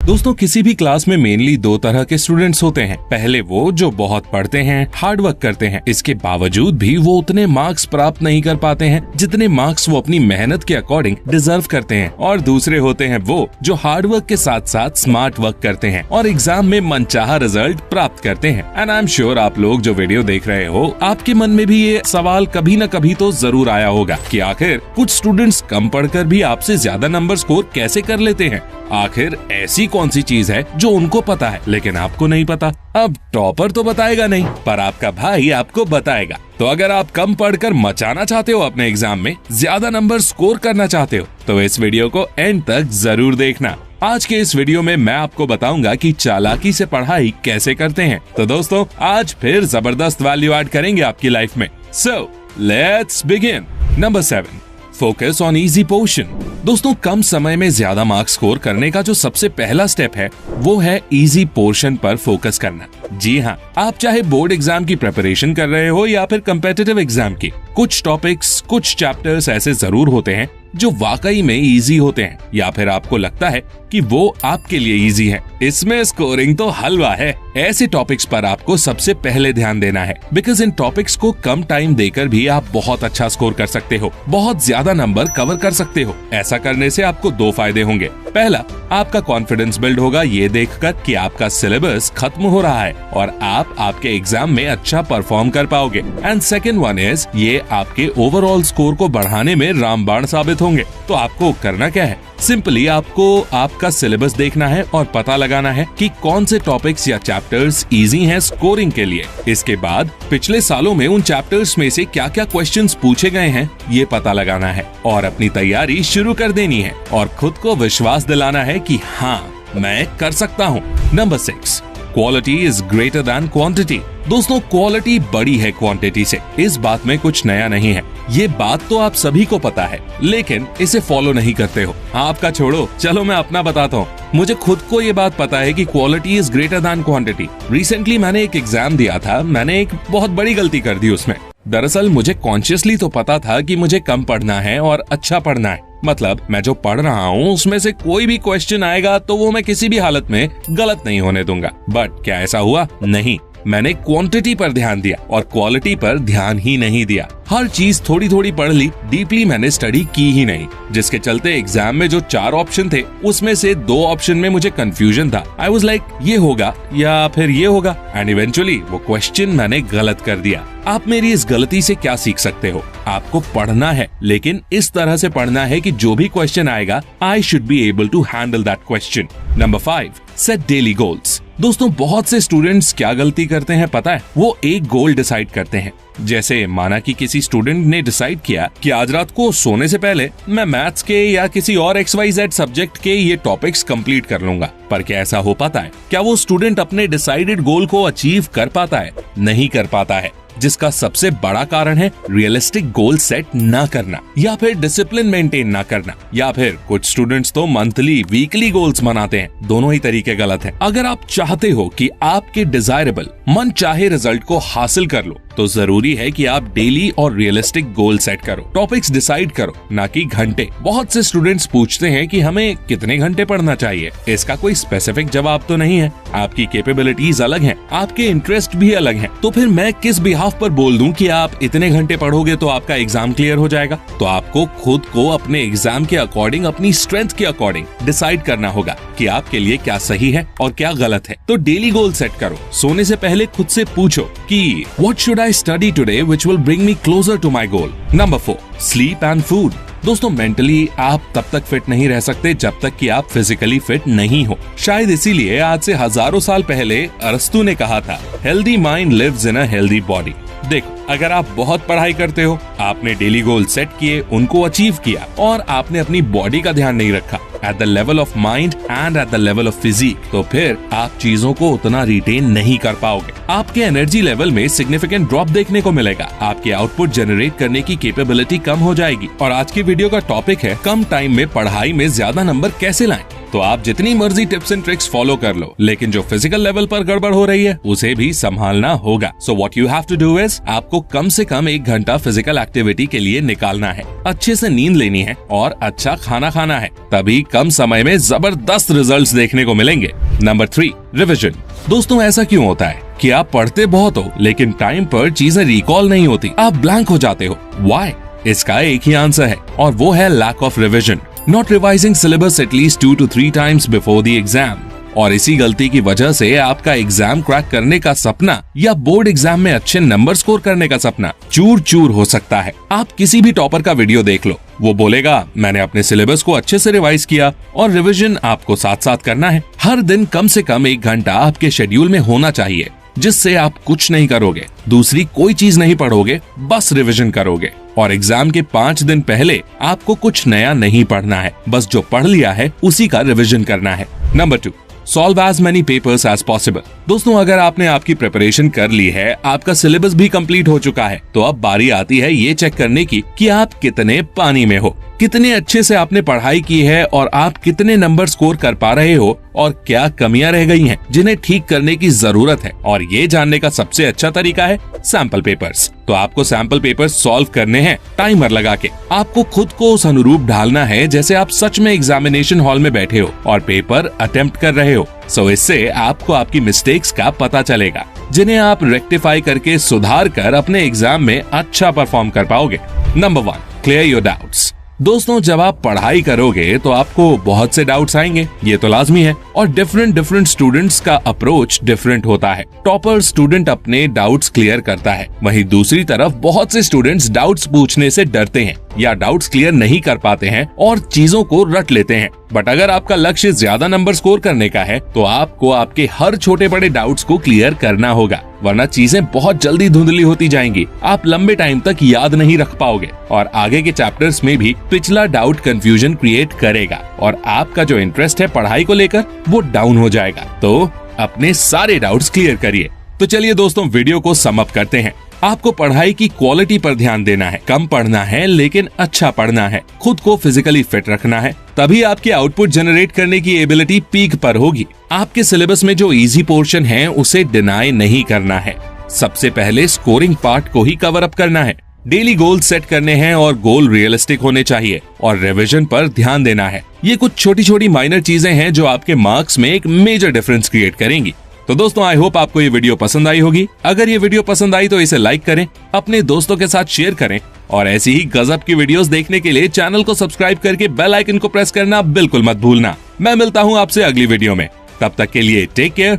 दोस्तों किसी भी क्लास में मेनली दो तरह के स्टूडेंट्स होते हैं। पहले वो जो बहुत पढ़ते हैं, हार्ड वर्क करते हैं, इसके बावजूद भी वो उतने मार्क्स प्राप्त नहीं कर पाते हैं जितने मार्क्स वो अपनी मेहनत के अकॉर्डिंग डिजर्व करते हैं। और दूसरे होते हैं वो जो हार्ड वर्क के साथ साथ स्मार्ट वर्क करते हैं और एग्जाम में मनचाहा रिजल्ट प्राप्त करते हैं। एंड आई एम श्योर आप लोग जो वीडियो देख रहे हो, आपके मन में भी ये सवाल कभी न कभी तो जरूर आया होगा कि आखिर कुछ स्टूडेंट्स कम पढ़कर भी आपसे ज्यादा नंबर स्कोर कैसे कर लेते हैं। आखिर ऐसी कौन सी चीज है जो उनको पता है लेकिन आपको नहीं पता। अब टॉपर तो बताएगा नहीं, पर आपका भाई आपको बताएगा। तो अगर आप कम पढ़कर मचाना चाहते हो अपने एग्जाम में, ज्यादा नंबर स्कोर करना चाहते हो, तो इस वीडियो को एंड तक जरूर देखना। आज के इस वीडियो में मैं आपको बताऊंगा कि चालाकी से पढ़ाई कैसे करते हैं। तो दोस्तों आज फिर जबरदस्त वैल्यू ऐड करेंगे आपकी लाइफ में। So let's begin. Number 7, focus on easy portion. दोस्तों कम समय में ज्यादा मार्क्स स्कोर करने का जो सबसे पहला स्टेप है वो है इजी पोर्शन पर फोकस करना। जी हाँ, आप चाहे बोर्ड एग्जाम की प्रिपरेशन कर रहे हो या फिर कम्पिटिटिव एग्जाम की, कुछ टॉपिक्स, कुछ चैप्टर्स ऐसे जरूर होते हैं जो वाकई में इजी होते हैं या फिर आपको लगता है कि वो आपके लिए इजी है। इसमें स्कोरिंग तो हलवा है। ऐसे टॉपिक्स पर आपको सबसे पहले ध्यान देना है, बिकॉज इन टॉपिक्स को कम टाइम देकर भी आप बहुत अच्छा स्कोर कर सकते हो, बहुत ज्यादा नंबर कवर कर सकते हो। ऐसा करने से आपको दो फायदे होंगे। पहला, आपका कॉन्फिडेंस बिल्ड होगा ये देखकर कि आपका सिलेबस खत्म हो रहा है और आप आपके एग्जाम में अच्छा परफॉर्म कर पाओगे। एंड सेकेंड वन इज, ये आपके ओवरऑल स्कोर को बढ़ाने में रामबाण साबित होंगे। तो आपको करना क्या है, सिंपली आपको आपका सिलेबस देखना है और पता लगाना है कि कौन से टॉपिक्स या चैप्टर्स इजी हैं स्कोरिंग के लिए। इसके बाद पिछले सालों में उन चैप्टर्स में से क्या क्या क्वेश्चंस पूछे गए हैं ये पता लगाना है और अपनी तैयारी शुरू कर देनी है और खुद को विश्वास दिलाना है कि हाँ मैं कर सकता हूँ। Number 6, quality is greater than quantity. दोस्तों क्वालिटी बड़ी है क्वांटिटी से, इस बात में कुछ नया नहीं है। ये बात तो आप सभी को पता है, लेकिन इसे फॉलो नहीं करते हो। आपका छोड़ो, चलो मैं अपना बताता हूँ। मुझे खुद को ये बात पता है कि quality is greater than quantity. Recently मैंने एक एग्जाम दिया था, मैंने एक बहुत बड़ी गलती कर दी उसमें। दरअसल मुझे कॉन्शियसली तो पता था कि मुझे कम पढ़ना है और अच्छा पढ़ना है। मतलब मैं जो पढ़ रहा हूँ उसमें से कोई भी क्वेश्चन आएगा तो वो मैं किसी भी हालत में गलत नहीं होने दूंगा। बट क्या ऐसा हुआ? नहीं, मैंने क्वांटिटी पर ध्यान दिया और क्वालिटी पर ध्यान ही नहीं दिया। हर चीज थोड़ी थोड़ी पढ़ ली, डीपली मैंने स्टडी की ही नहीं, जिसके चलते एग्जाम में जो 4 ऑप्शन थे उसमें से 2 ऑप्शन में मुझे कंफ्यूजन था। आई वाज लाइक ये होगा या फिर ये होगा, एंड इवेंचुअली वो क्वेश्चन मैंने गलत कर दिया। आप मेरी इस गलती से क्या सीख सकते हो? आपको पढ़ना है, लेकिन इस तरह से पढ़ना है कि जो भी क्वेश्चन आएगा I should be able to handle that question. Number 5, set daily goals. दोस्तों बहुत से स्टूडेंट्स क्या गलती करते हैं पता है? वो एक गोल डिसाइड करते हैं। जैसे माना कि किसी स्टूडेंट ने डिसाइड किया कि आज रात को सोने से पहले मैं मैथ्स के या किसी और XYZ सब्जेक्ट के ये टॉपिक्स कंप्लीट कर लूंगा। पर क्या ऐसा हो पाता है? क्या वो स्टूडेंट अपने डिसाइडेड गोल को अचीव कर पाता है? नहीं कर पाता है, जिसका सबसे बड़ा कारण है रियलिस्टिक गोल सेट ना करना या फिर डिसिप्लिन मेंटेन ना करना। या फिर कुछ स्टूडेंट्स तो मंथली, वीकली गोल्स बनाते हैं। दोनों ही तरीके गलत हैं। अगर आप चाहते हो कि आपके डिजायरेबल मन चाहे रिजल्ट को हासिल कर लो, तो जरूरी है कि आप डेली और रियलिस्टिक गोल सेट करो, टॉपिक्स डिसाइड करो, ना कि घंटे। बहुत से स्टूडेंट्स पूछते हैं कि हमें कितने घंटे पढ़ना चाहिए। इसका कोई स्पेसिफिक जवाब तो नहीं है। आपकी कैपेबिलिटीज अलग हैं, आपके इंटरेस्ट भी अलग हैं। तो फिर मैं किस बिहाफ पर बोल दूं कि आप इतने घंटे पढ़ोगे तो आपका एग्जाम क्लियर हो जाएगा? तो आपको खुद को अपने एग्जाम के अकॉर्डिंग, अपनी स्ट्रेंथ के अकॉर्डिंग डिसाइड करना होगा कि आपके लिए क्या सही है और क्या गलत है। तो डेली गोल सेट करो। सोने से पहले खुद से पूछो कि what should I study today which will bring me closer to my goal. Number 4, sleep and food. दोस्तों मेंटली आप तब तक फिट नहीं रह सकते जब तक कि आप फिजिकली फिट नहीं हो। शायद इसीलिए आज से हजारों साल पहले अरस्तु ने कहा था, healthy mind lives in a healthy body. देखो, अगर आप बहुत पढ़ाई करते हो, आपने डेली गोल सेट किए, उनको अचीव किया और आपने अपनी बॉडी का ध्यान नहीं रखा at the level of mind and at the level of physique, तो फिर आप चीजों को उतना रिटेन नहीं कर पाओगे। आपके एनर्जी लेवल में सिग्निफिकेंट ड्रॉप देखने को मिलेगा। आपकी आउटपुट जनरेट करने की कैपेबिलिटी कम हो जाएगी। और आज की वीडियो का टॉपिक है कम टाइम में पढ़ाई में ज्यादा नंबर कैसे लाएं। तो आप जितनी मर्जी टिप्स एंड ट्रिक्स फॉलो कर लो, लेकिन जो फिजिकल लेवल पर गड़बड़ हो रही है उसे भी संभालना होगा। So what you have to do is, आपको कम से कम 1 घंटा फिजिकल एक्टिविटी के लिए निकालना है, अच्छे से नींद लेनी है और अच्छा खाना खाना है, तभी कम समय में जबरदस्त रिजल्ट्स देखने को मिलेंगे। Number 3, revision. दोस्तों, ऐसा क्यों होता है कि आप पढ़ते बहुत हो लेकिन टाइम पर चीजें रिकॉल नहीं होती, आप ब्लैंक हो जाते हो? व्हाई? इसका एक ही आंसर है और वो है lack of revision. Not revising syllabus at least 2 to 3 times before the exam. और इसी गलती की वजह से आपका एग्जाम क्रैक करने का सपना या बोर्ड एग्जाम में अच्छे नंबर स्कोर करने का सपना चूर चूर हो सकता है। आप किसी भी टॉपर का वीडियो देख लो, वो बोलेगा मैंने अपने सिलेबस को अच्छे से रिवाइज किया, और रिवीजन आपको साथ साथ करना है। हर दिन कम से कम 1 घंटा आपके शेड्यूल में होना चाहिए, जिससे आप कुछ नहीं करोगे, दूसरी कोई चीज नहीं पढ़ोगे, बस रिवीजन करोगे। और एग्जाम के 5 दिन पहले आपको कुछ नया नहीं पढ़ना है, बस जो पढ़ लिया है उसी का रिवीजन करना है। Number 2, solve as many papers as possible. दोस्तों, अगर आपने आपकी प्रिपरेशन कर ली है, आपका सिलेबस भी कंप्लीट हो चुका है, तो अब बारी आती है ये चेक करने की कि आप कितने पानी में हो, कितने अच्छे से आपने पढ़ाई की है और आप कितने नंबर स्कोर कर पा रहे हो, और क्या कमियां रह गई हैं जिन्हें ठीक करने की जरूरत है। और ये जानने का सबसे अच्छा तरीका है सैंपल पेपर्स। तो आपको सैंपल पेपर्स सॉल्व करने हैं टाइमर लगा के। आपको खुद को उस अनुरूप ढालना है जैसे आप सच में एग्जामिनेशन हॉल में बैठे हो और पेपर अटेम्प्ट कर रहे हो। सो इससे आपको आपकी मिस्टेक्स का पता चलेगा, जिन्हें आप रेक्टिफाई करके सुधार कर अपने एग्जाम में अच्छा परफॉर्म कर पाओगे। Number 1, clear your doubts. दोस्तों, जब आप पढ़ाई करोगे तो आपको बहुत से डाउट्स आएंगे, ये तो लाजमी है, और डिफरेंट स्टूडेंट्स का अप्रोच डिफरेंट होता है। टॉपर स्टूडेंट अपने डाउट्स क्लियर करता है, वहीं दूसरी तरफ बहुत से स्टूडेंट्स डाउट्स पूछने से डरते हैं या डाउट्स क्लियर नहीं कर पाते हैं और चीजों को रट लेते हैं। बट अगर आपका लक्ष्य ज्यादा नंबर स्कोर करने का है, तो आपको आपके हर छोटे बड़े डाउट्स को क्लियर करना होगा, वरना चीजें बहुत जल्दी धुंधली होती जाएंगी, आप लंबे टाइम तक याद नहीं रख पाओगे और आगे के चैप्टर्स में भी पिछला डाउट कंफ्यूजन क्रिएट करेगा और आपका जो इंटरेस्ट है पढ़ाई को लेकर वो डाउन हो जाएगा। तो अपने सारे डाउट्स क्लियर करिए। तो चलिए दोस्तों, वीडियो को सम अप करते हैं। आपको पढ़ाई की क्वालिटी पर ध्यान देना है, कम पढ़ना है लेकिन अच्छा पढ़ना है, खुद को फिजिकली फिट रखना है, तभी आपकी आउटपुट जनरेट करने की एबिलिटी पीक पर होगी। आपके सिलेबस में जो इजी पोर्शन है उसे डिनाई नहीं करना है, सबसे पहले स्कोरिंग पार्ट को ही कवर अप करना है। डेली गोल सेट करने हैं और गोल रियलिस्टिक होने चाहिए और रिवीजन पर ध्यान देना है। ये कुछ छोटी छोटी माइनर चीजें हैं जो आपके मार्क्स में एक मेजर डिफरेंस क्रिएट करेंगी। तो दोस्तों, आई होप आपको ये वीडियो पसंद आई होगी। अगर ये वीडियो पसंद आई तो इसे लाइक करें, अपने दोस्तों के साथ शेयर करें और ऐसी ही गजब की वीडियोस देखने के लिए चैनल को सब्सक्राइब करके बेल आइकन को प्रेस करना बिल्कुल मत भूलना। मैं मिलता हूँ आपसे अगली वीडियो में, तब तक के लिए टेक केयर,